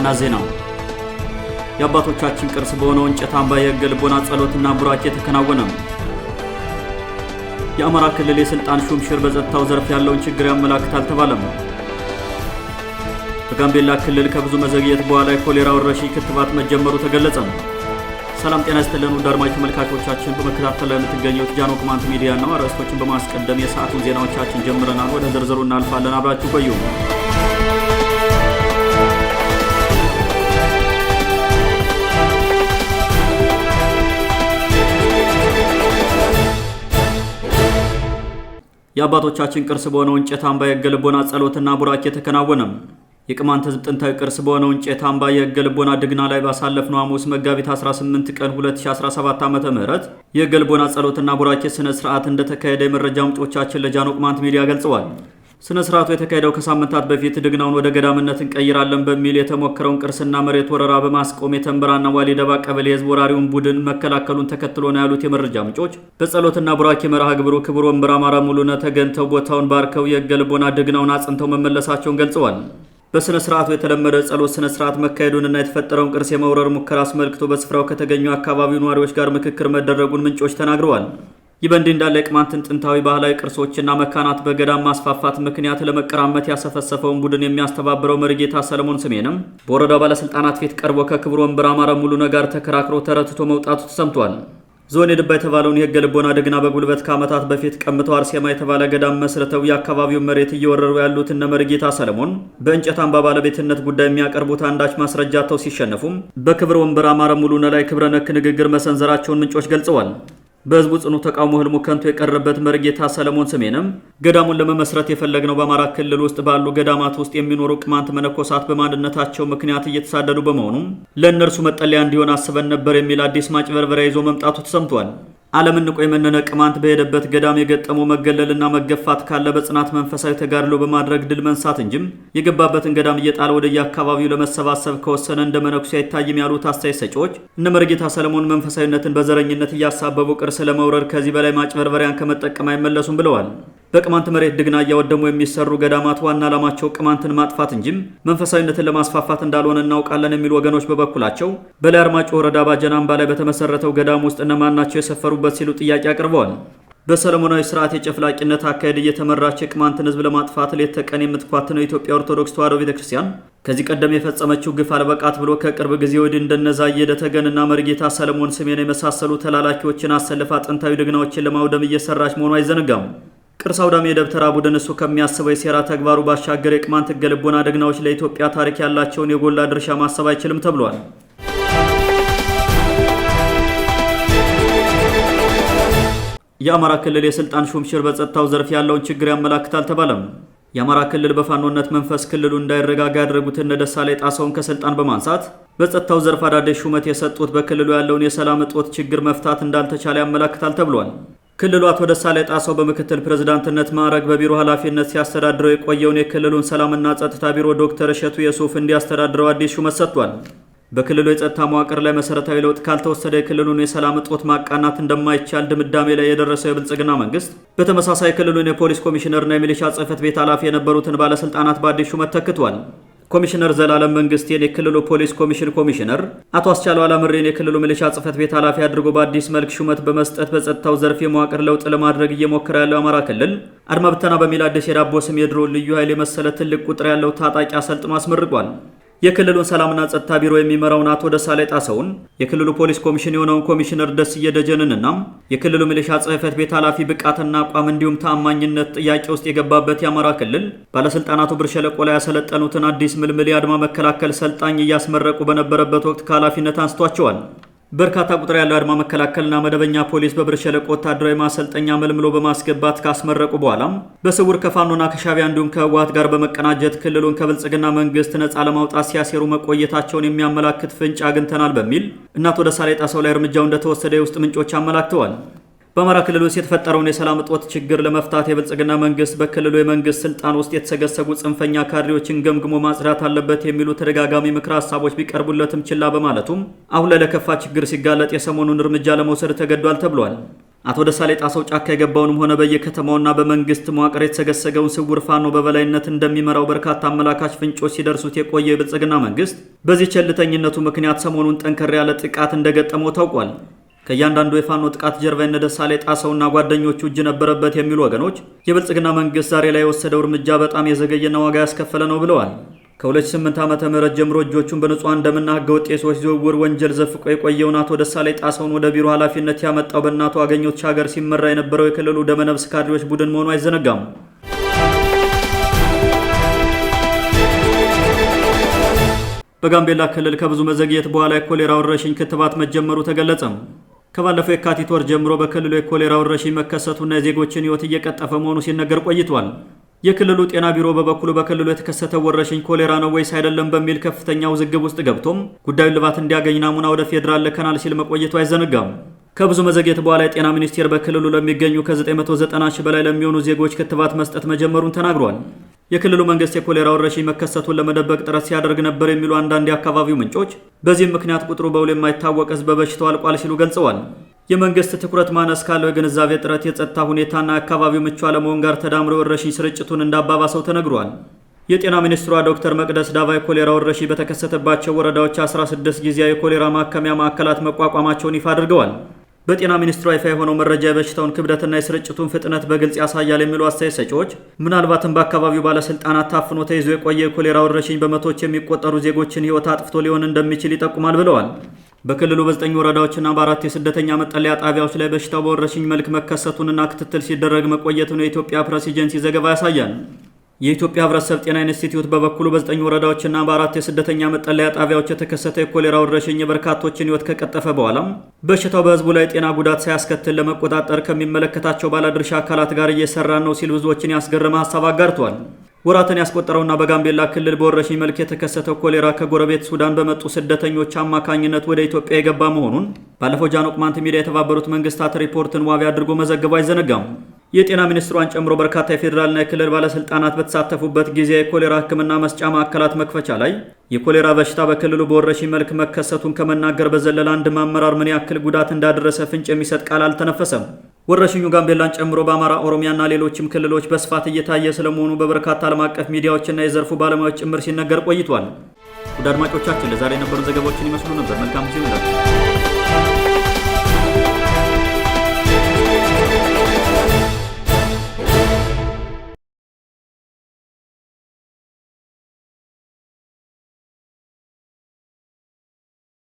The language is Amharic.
ዋና ዜና የአባቶቻችን ቅርስ በሆነው እንጨት አምባ የሕገ ልቦና ጸሎትና ቡራኬ ተከናወነ። የአማራ ክልል የስልጣን ሹምሽር በጸጥታው ዘርፍ ያለውን ችግር ያመላክታል ተባለም። በጋምቤላ ክልል ከብዙ መዘግየት በኋላ የኮሌራ ወረርሽኝ ክትባት መጀመሩ ተገለጸ። ሰላም ጤና ይስጥልን ውድ አድማጭ ተመልካቾቻችን፣ በመከታተል ላይ የምትገኙት ጃኖ ቅማንት ሚዲያ ነው። አርዕስቶችን በማስቀደም የሰዓቱን ዜናዎቻችን ጀምረናል። ወደ ዝርዝሩ እናልፋለን። አብራችሁ ቆዩ። የአባቶቻችን ቅርስ በሆነው እንጨት አምባ የሕገ ልቦና ጸሎትና ቡራኬ ተከናወነ። የቅማንት ሕዝብ ጥንታዊ ቅርስ በሆነው እንጨት አምባ የሕገ ልቦና ድግና ላይ ባሳለፍነው ሐሙስ መጋቢት 18 ቀን 2017 ዓ.ም የሕገ ልቦና ጸሎትና ቡራኬ ስነ ስርዓት እንደተካሄደ የመረጃ ምንጮቻችን ለጃኖ ቅማንት ሚዲያ ገልጸዋል። ስነ ስርዓቱ የተካሄደው ከሳምንታት በፊት ድግናውን ወደ ገዳምነት እንቀይራለን በሚል የተሞከረውን ቅርስና መሬት ወረራ በማስቆም የተንበራና ዋሊደባ ቀበሌ ሕዝብ ወራሪውን ቡድን መከላከሉን ተከትሎ ነው ያሉት የመረጃ ምንጮች። በጸሎትና ቡራኬ መርሃ ግብሩ ክቡር ወንበር አማራ ሙሉነህ ተገኝተው ቦታውን ባርከው የሕገ ልቦና ድግናውን አጽንተው መመለሳቸውን ገልጸዋል። በስነ ስርዓቱ የተለመደው ጸሎት ስነ ስርዓት መካሄዱንና የተፈጠረውን ቅርስ የመውረር ሙከራ አስመልክቶ በስፍራው ከተገኙ አካባቢው ነዋሪዎች ጋር ምክክር መደረጉን ምንጮች ተናግረዋል። ይህ በእንዲህ እንዳለ የቅማንትን ጥንታዊ ባህላዊ ቅርሶችና መካናት በገዳም ማስፋፋት ምክንያት ለመቀራመት ያሰፈሰፈውን ቡድን የሚያስተባብረው መርጌታ ሰለሞን ስሜንም በወረዳው ባለስልጣናት ፊት ቀርቦ ከክቡር ወንበር አማራ ሙሉነህ ጋር ተከራክሮ ተረትቶ መውጣቱ ተሰምቷል። ዞን የድባ የተባለውን የሕገ ልቦና ድግና በጉልበት ከዓመታት በፊት ቀምተው አርሴማ የተባለ ገዳም መስርተው የአካባቢውን መሬት እየወረሩ ያሉት እነ መርጌታ ሰለሞን በእንጨት አምባ ባለቤትነት ጉዳይ የሚያቀርቡት አንዳች ማስረጃ አጥተው ሲሸነፉም በክብር ወንበር አማራ ሙሉነህ ላይ ክብረ ነክ ንግግር መሰንዘራቸውን ምንጮች ገልጸዋል። በህዝቡ ጽኑ ተቃውሞ ህልሙ ከንቱ የቀረበት መርጌታ ሰለሞን ስሜንም ገዳሙን ለመመስረት የፈለግነው በአማራ ክልል ውስጥ ባሉ ገዳማት ውስጥ የሚኖሩ ቅማንት መነኮሳት በማንነታቸው ምክንያት እየተሳደዱ በመሆኑም ለእነርሱ መጠለያ እንዲሆን አስበን ነበር የሚል አዲስ ማጭበርበሪያ ይዞ መምጣቱ ተሰምቷል። ዓለምን ንቆ የመነነ ቅማንት በሄደበት ገዳም የገጠመው መገለልና መገፋት ካለ በጽናት መንፈሳዊ ተጋድሎ በማድረግ ድል መንሳት እንጂም የገባበትን ገዳም እየጣለ ወደ የአካባቢው ለመሰባሰብ ከወሰነ እንደ መነኩሴ አይታይም ያሉት አስተያየት ሰጪዎች እነ መርጌታ ሰለሞን መንፈሳዊነትን በዘረኝነት እያሳበቡ ቅርስ ለመውረድ ከዚህ በላይ ማጭበርበሪያን ከመጠቀም አይመለሱም ብለዋል። በቅማንት መሬት ድግና እያወደሙ የሚሰሩ ገዳማት ዋና ዓላማቸው ቅማንትን ማጥፋት እንጂም መንፈሳዊነትን ለማስፋፋት እንዳልሆነ እናውቃለን የሚሉ ወገኖች በበኩላቸው በላይ አርማጭሆ ወረዳ ባጀና አምባ ላይ በተመሰረተው ገዳም ውስጥ እነማን ናቸው የሰፈሩበት ሲሉ ጥያቄ አቅርበዋል። በሰለሞናዊ ስርዓት የጨፍላቂነት አካሄድ እየተመራች የቅማንትን ሕዝብ ለማጥፋት ሌት ተቀን የምትኳትነው የኢትዮጵያ ኦርቶዶክስ ተዋሕዶ ቤተክርስቲያን ከዚህ ቀደም የፈጸመችው ግፍ አልበቃት ብሎ ከቅርብ ጊዜ ወዲህ እንደነዛ የደተገንና መርጌታ ሰለሞን ስሜን የመሳሰሉ ተላላኪዎችን አሰልፋ ጥንታዊ ድግናዎችን ለማውደም እየሰራች መሆኑ አይዘነጋም። ቅርስ አውዳሚ የደብተራ ቡድን እሱ ከሚያስበው የሴራ ተግባሩ ባሻገር የቅማንት ሕገ ልቦና ድግናዎች ለኢትዮጵያ ታሪክ ያላቸውን የጎላ ድርሻ ማሰብ አይችልም ተብሏል። የአማራ ክልል የስልጣን ሹምሽር በጸጥታው ዘርፍ ያለውን ችግር ያመላክታል ተባለም። የአማራ ክልል በፋኖነት መንፈስ ክልሉ እንዳይረጋጋ ያደረጉት እነ ደሳለኝ ጣሰውን ከስልጣን በማንሳት በጸጥታው ዘርፍ አዳዲስ ሹመት የሰጡት በክልሉ ያለውን የሰላም እጦት ችግር መፍታት እንዳልተቻለ ያመላክታል ተብሏል። ክልሉ አቶ ደሳለኝ ጣሰው በምክትል ፕሬዝዳንትነት ማዕረግ በቢሮ ኃላፊነት ሲያስተዳድረው የቆየውን የክልሉን ሰላምና ጸጥታ ቢሮ ዶክተር እሸቱ የሱፍ እንዲያስተዳድረው አዲስ ሹመት ሰጥቷል። በክልሉ የጸጥታ መዋቅር ላይ መሰረታዊ ለውጥ ካልተወሰደ የክልሉን የሰላም እጦት ማቃናት እንደማይቻል ድምዳሜ ላይ የደረሰው የብልጽግና መንግስት በተመሳሳይ ክልሉን የፖሊስ ኮሚሽነርና የሚሊሻ ጽሕፈት ቤት ኃላፊ የነበሩትን ባለስልጣናት በአዲስ ሹመት ተክቷል። ኮሚሽነር ዘላለም መንግስቴን የክልሉ ፖሊስ ኮሚሽን ኮሚሽነር፣ አቶ አስቻለው አላምሬን የክልሉ ሚሊሻ ጽሕፈት ቤት ኃላፊ አድርጎ በአዲስ መልክ ሹመት በመስጠት በጸጥታው ዘርፍ የመዋቅር ለውጥ ለማድረግ እየሞከረ ያለው አማራ ክልል አድማ ብተና በሚል አዲስ የዳቦ ስም የድሮ ልዩ ኃይል የመሰለ ትልቅ ቁጥር ያለው ታጣቂ አሰልጥኖ አስመርቋል። የክልሉን ሰላምና ጸጥታ ቢሮ የሚመራውን አቶ ደሳለኝ ጣሰውን፣ የክልሉ ፖሊስ ኮሚሽን የሆነውን ኮሚሽነር ደስዬ ደጀንንና የክልሉ ሚሊሻ ጽሕፈት ቤት ኃላፊ ብቃትና አቋም እንዲሁም ተአማኝነት ጥያቄ ውስጥ የገባበት የአማራ ክልል ባለስልጣናቱ ብር ሸለቆ ላይ ያሰለጠኑትን አዲስ ምልምል የአድማ መከላከል ሰልጣኝ እያስመረቁ በነበረበት ወቅት ከኃላፊነት አንስቷቸዋል። በርካታ ቁጥር ያለው አድማ መከላከልና መደበኛ ፖሊስ በብር ሸለቆ ወታደራዊ ማሰልጠኛ መልምሎ በማስገባት ካስመረቁ በኋላም በስውር ከፋኖና ከሻቢያ እንዲሁም ከህወሓት ጋር በመቀናጀት ክልሉን ከብልጽግና መንግስት ነፃ ለማውጣት ሲያሴሩ መቆየታቸውን የሚያመላክት ፍንጭ አግኝተናል በሚል እነ አቶ ደሳለኝ ጣሰው ላይ እርምጃው እንደተወሰደ የውስጥ ምንጮች አመላክተዋል። በአማራ ክልል ውስጥ የተፈጠረውን የሰላም እጦት ችግር ለመፍታት የብልጽግና መንግስት በክልሉ የመንግስት ስልጣን ውስጥ የተሰገሰጉ ጽንፈኛ ካድሬዎችን ገምግሞ ማጽዳት አለበት የሚሉ ተደጋጋሚ ምክረ ሀሳቦች ቢቀርቡለትም ችላ በማለቱም አሁን ላይ ለከፋ ችግር ሲጋለጥ የሰሞኑን እርምጃ ለመውሰድ ተገዷል ተብሏል። አቶ ደሳሌ ጣሰው ጫካ የገባውንም ሆነ በየከተማውና በመንግስት መዋቅር የተሰገሰገውን ስውር ፋኖ በበላይነት እንደሚመራው በርካታ አመላካች ፍንጮች ሲደርሱት የቆየ የብልጽግና መንግስት በዚህ ቸልተኝነቱ ምክንያት ሰሞኑን ጠንከር ያለ ጥቃት እንደገጠመው ታውቋል። ከእያንዳንዱ የፋኖ ጥቃት ጀርባ የነ ደሳሌ ጣሰውና ጓደኞቹ እጅ ነበረበት የሚሉ ወገኖች የብልጽግና መንግስት ዛሬ ላይ የወሰደው እርምጃ በጣም የዘገየና ዋጋ ያስከፈለ ነው ብለዋል። ከ2008 ዓመተ ምህረት ጀምሮ እጆቹን በንጹሃን ደምና ህገወጥ የሰዎች ዝውውር ወንጀል ዘፍቆ የቆየውን አቶ ደሳሌ ጣሰውን ወደ ቢሮ ኃላፊነት ያመጣው በእናቱ አገኘሁ ተሻገር ሲመራ የነበረው የክልሉ ደመነፍስ ካድሬዎች ቡድን መሆኑ አይዘነጋም። በጋምቤላ ክልል ከብዙ መዘግየት በኋላ የኮሌራ ወረርሽኝ ክትባት መጀመሩ ተገለጸ። ከባለፈው የካቲት ወር ጀምሮ በክልሉ የኮሌራ ወረርሽኝ መከሰቱና የዜጎችን ህይወት እየቀጠፈ መሆኑ ሲነገር ቆይቷል። የክልሉ ጤና ቢሮ በበኩሉ በክልሉ የተከሰተው ወረርሽኝ ኮሌራ ነው ወይስ አይደለም በሚል ከፍተኛ ውዝግብ ውስጥ ገብቶም ጉዳዩን ልባት እንዲያገኝ ናሙና ወደ ፌዴራል ልከናል ሲል መቆየቱ አይዘነጋም። ከብዙ መዘግየት በኋላ የጤና ሚኒስቴር በክልሉ ለሚገኙ ከ990 ሺህ በላይ ለሚሆኑ ዜጎች ክትባት መስጠት መጀመሩን ተናግሯል። የክልሉ መንግስት የኮሌራ ወረርሽኝ መከሰቱን ለመደበቅ ጥረት ሲያደርግ ነበር የሚሉ አንዳንድ የአካባቢው ምንጮች በዚህም ምክንያት ቁጥሩ በውል የማይታወቅ ህዝብ በበሽታው አልቋል ሲሉ ገልጸዋል። የመንግስት ትኩረት ማነስ ካለው የግንዛቤ ጥረት የጸጥታ ሁኔታና አካባቢው ምቹ አለመሆን ጋር ተዳምሮ ወረርሽኝ ስርጭቱን እንዳባባሰው ተነግሯል። የጤና ሚኒስትሯ ዶክተር መቅደስ ዳባ የኮሌራ ወረርሽኝ በተከሰተባቸው ወረዳዎች 16 ጊዜያዊ የኮሌራ ማከሚያ ማዕከላት መቋቋማቸውን ይፋ አድርገዋል። በጤና ሚኒስትሯ ይፋ የሆነው መረጃ የበሽታውን ክብደትና የስርጭቱን ፍጥነት በግልጽ ያሳያል የሚሉ አስተያየት ሰጪዎች ምናልባትም በአካባቢው ባለስልጣናት ታፍኖ ተይዞ የቆየ የኮሌራ ወረርሽኝ በመቶዎች የሚቆጠሩ ዜጎችን ህይወት አጥፍቶ ሊሆን እንደሚችል ይጠቁማል ብለዋል። በክልሉ በ9 ወረዳዎችና በ4 የስደተኛ መጠለያ ጣቢያዎች ላይ በሽታው በወረርሽኝ መልክ መከሰቱንና ክትትል ሲደረግ መቆየቱን የኢትዮጵያ ፕሬስ ኤጀንሲ ዘገባ ያሳያል። የኢትዮጵያ ህብረተሰብ ጤና ኢንስቲትዩት በበኩሉ በ9 ወረዳዎችና በ4 የስደተኛ መጠለያ ጣቢያዎች የተከሰተ የኮሌራ ወረርሽኝ የበርካቶችን ህይወት ከቀጠፈ በኋላም በሽታው በህዝቡ ላይ ጤና ጉዳት ሳያስከትል ለመቆጣጠር ከሚመለከታቸው ባለድርሻ አካላት ጋር እየሰራ ነው ሲል ብዙዎችን ያስገረመ ሀሳብ አጋርቷል። ወራትን ያስቆጠረውና በጋምቤላ ክልል በወረርሽኝ መልክ የተከሰተው ኮሌራ ከጎረቤት ሱዳን በመጡ ስደተኞች አማካኝነት ወደ ኢትዮጵያ የገባ መሆኑን ባለፈው ጃን ቅማንት ሚዲያ የተባበሩት መንግስታት ሪፖርትን ዋቢ አድርጎ መዘገቡ አይዘነጋም። የጤና ሚኒስትሯን ጨምሮ በርካታ የፌዴራልና የክልል ባለስልጣናት በተሳተፉበት ጊዜ የኮሌራ ሕክምና መስጫ ማዕከላት መክፈቻ ላይ የኮሌራ በሽታ በክልሉ በወረርሽኝ መልክ መከሰቱን ከመናገር በዘለለ አንድ አመራር ምን ያክል ጉዳት እንዳደረሰ ፍንጭ የሚሰጥ ቃል አልተነፈሰም። ወረርሽኙ ጋምቤላን ጨምሮ በአማራ፣ ኦሮሚያና ሌሎችም ክልሎች በስፋት እየታየ ስለመሆኑ በበርካታ ዓለም አቀፍ ሚዲያዎችና የዘርፉ ባለሙያዎች ጭምር ሲነገር ቆይቷል። ውድ አድማጮቻችን ለዛሬ የነበሩ ዘገባዎችን ይመስሉ ነበር። መልካም ጊዜ።